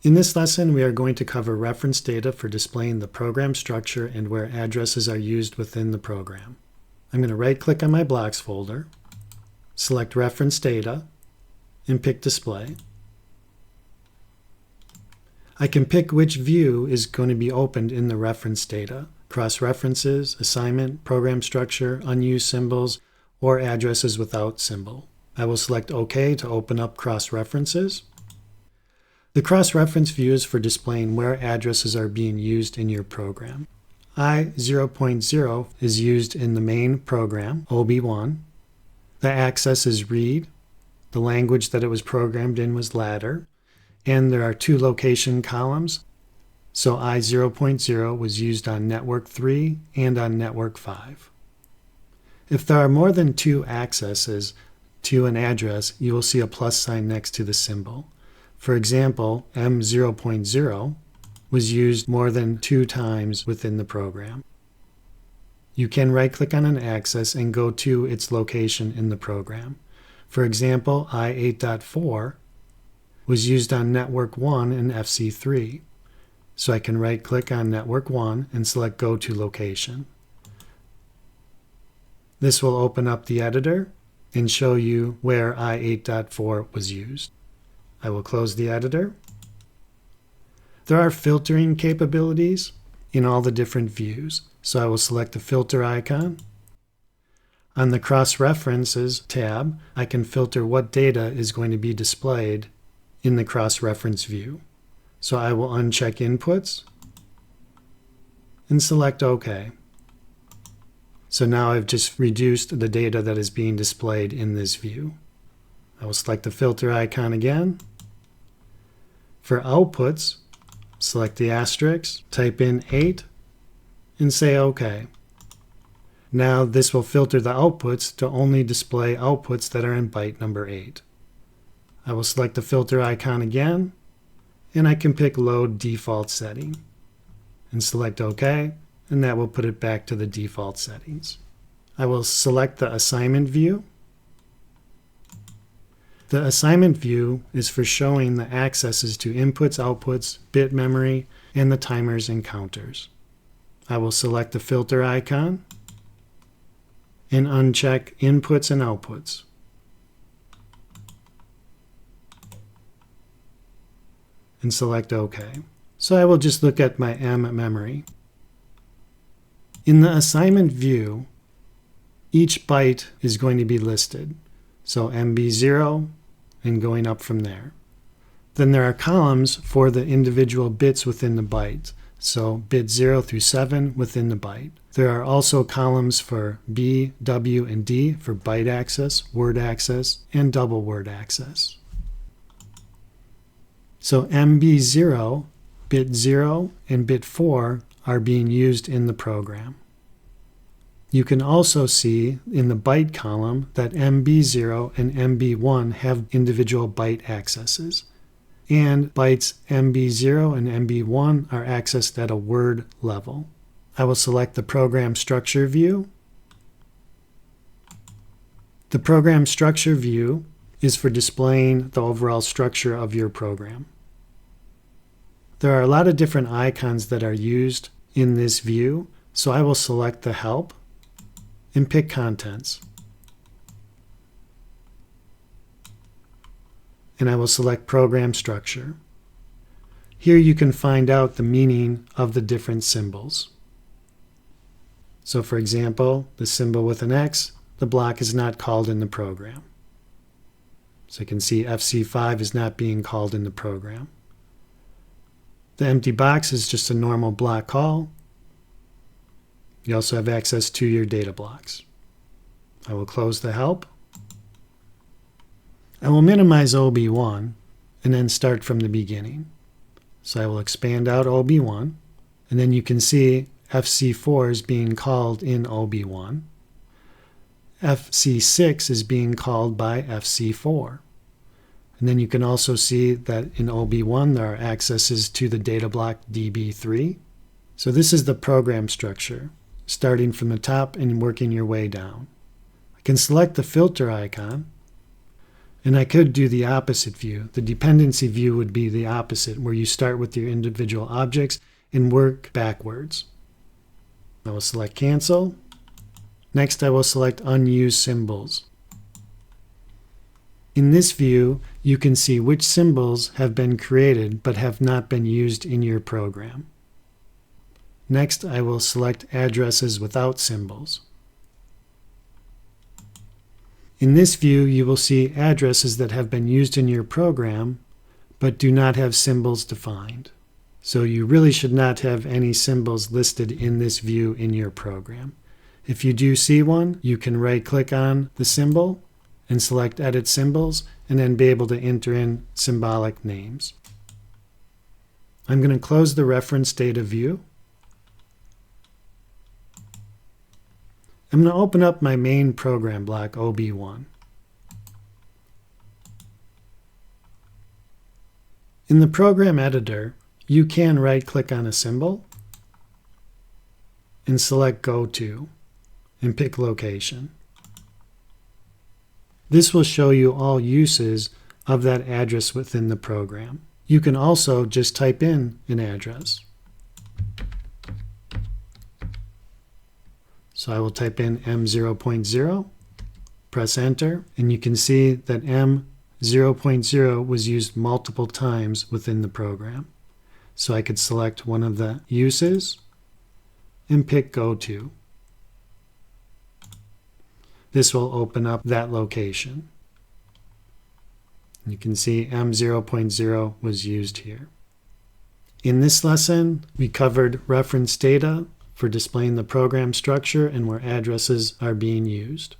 In this lesson, we are going to cover reference data for displaying the program structure and where addresses are used within the program. I'm going to right-click on my blocks folder, select Reference Data, and pick Display. I can pick which view is going to be opened in the reference data: cross-references, assignment, program structure, unused symbols, or addresses without symbol. I will select OK to open up cross-references. The cross-reference view is for displaying where addresses are being used in your program. I0.0 is used in the main program, OB1. The access is read. The language that it was programmed in was ladder. And there are two location columns. So I0.0 was used on network 3 and on network 5. If there are more than two accesses to an address, you will see a plus sign next to the symbol. For example, M0.0 was used more than 2 times within the program. You can right-click on an access and go to its location in the program. For example, I8.4 was used on network 1 in FC3. So I can right-click on network 1 and select Go to Location. This will open up the editor and show you where I8.4 was used. I will close the editor. There are filtering capabilities in all the different views, so I will select the filter icon. On the Cross-References tab, I can filter what data is going to be displayed in the cross-reference view. So I will uncheck Inputs and select OK. So now I've just reduced the data that is being displayed in this view. I will select the filter icon again. For outputs, select the asterisk, type in 8, and say OK. Now this will filter the outputs to only display outputs that are in byte number 8. I will select the filter icon again, and I can pick Load Default Setting, and select OK, and that will put it back to the default settings. I will select the Assignment view. The assignment view is for showing the accesses to inputs, outputs, bit memory, and the timers and counters. I will select the filter icon and uncheck Inputs and Outputs. And select OK. So I will just look at my M memory. In the assignment view, each byte is going to be listed. So MB0 and going up from there. Then there are columns for the individual bits within the byte. So bit 0 through 7 within the byte. There are also columns for B, W, and D for byte access, word access, and double word access. So MB0, bit 0, and bit 4 are being used in the program. You can also see in the byte column that MB0 and MB1 have individual byte accesses. And bytes MB0 and MB1 are accessed at a word level. I will select the Program Structure view. The Program Structure view is for displaying the overall structure of your program. There are a lot of different icons that are used in this view, so I will select the Help and pick Contents. And I will select Program Structure. Here you can find out the meaning of the different symbols. So for example, the symbol with an X, the block is not called in the program. So you can see FC5 is not being called in the program. The empty box is just a normal block call. You also have access to your data blocks. I will close the help. I will minimize OB1 and then start from the beginning. So I will expand out OB1, and then you can see FC4 is being called in OB1. FC6 is being called by FC4. And then you can also see that in OB1 there are accesses to the data block DB3. So this is the program structure, starting from the top and working your way down. I can select the filter icon And I could do the opposite view. The dependency view would be the opposite, where you start with your individual objects and work backwards. I will select cancel. Next, I will select unused symbols. In this view, you can see which symbols have been created but have not been used in your program. Next, I will select addresses without symbols. In this view, you will see addresses that have been used in your program but do not have symbols defined. So you really should not have any symbols listed in this view in your program. If you do see one, you can right-click on the symbol and select Edit Symbols, and then be able to enter in symbolic names. I'm going to close the reference data view. I'm going to open up my main program block, OB1. In the program editor, you can right-click on a symbol and select Go To and pick Location. This will show you all uses of that address within the program. You can also just type in an address. So I will type in M0.0, press enter, and you can see that M0.0 was used multiple times within the program. So I could select one of the uses and pick Go To. This will open up that location. You can see M0.0 was used here. In this lesson, we covered reference data for displaying the program structure and where addresses are being used.